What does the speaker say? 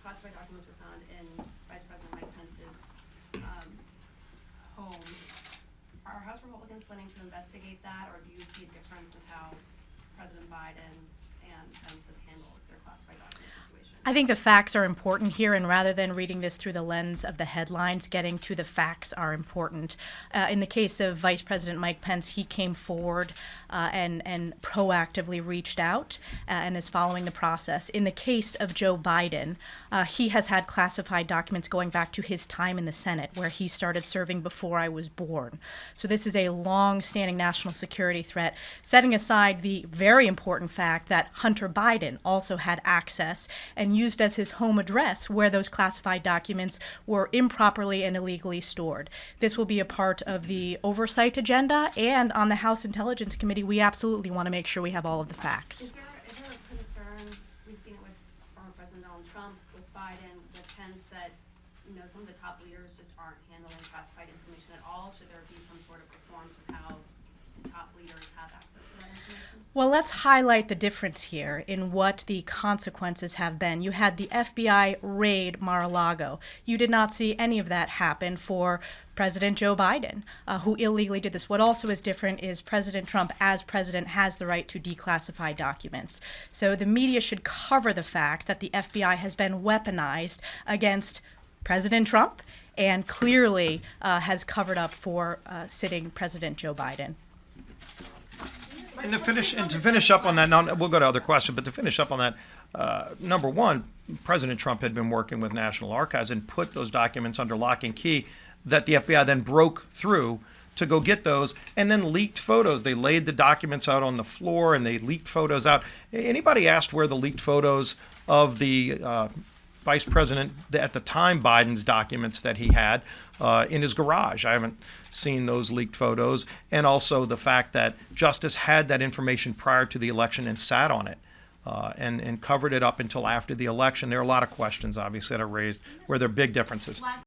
classified documents were found in Vice President Mike Pence's home. Are House Republicans planning to investigate that, or do you see a difference in how President Biden and Pence have handled their classified document situation? I think the facts are important here, and rather than reading this through the lens of the headlines, getting to the facts are important. In the case of Vice President Mike Pence, he came forward and proactively reached out and is following the process. In the case of Joe Biden, he has had classified documents going back to his time in the Senate, where he started serving before I was born. So this is a long-standing national security threat, setting aside the very important fact that Hunter Biden also had access and used as his home address where those classified documents were improperly and illegally stored. This will be a part of the oversight agenda, and on the House Intelligence Committee, we absolutely want to make sure we have all of the facts. Is there a concern, we've seen it with former President Donald Trump, with Biden, with Pence, that some of the top leaders just aren't handling classified information at all? Should there be some sort of reforms with how the top leaders have access to that information? Well, let's highlight the difference here in what the consequences have been. You had the FBI raid Mar-a-Lago. You did not see any of that happen for President Joe Biden, who illegally did this. What also is different is President Trump, as president, has the right to declassify documents. So the media should cover the fact that the FBI has been weaponized against President Trump and clearly has covered up for sitting President Joe Biden. And to finish up on that, now we'll go to other questions, but to finish up on that, number one, President Trump had been working with National Archives and put those documents under lock and key that the FBI then broke through to go get those, and then leaked photos. They laid the documents out on the floor and they leaked photos out. Anybody asked where the leaked photos of the Vice President, at the time, Biden's documents that he had in his garage? I haven't seen those leaked photos. And also the fact that Justice had that information prior to the election and sat on it and covered it up until after the election. There are a lot of questions, obviously, that are raised where there are big differences.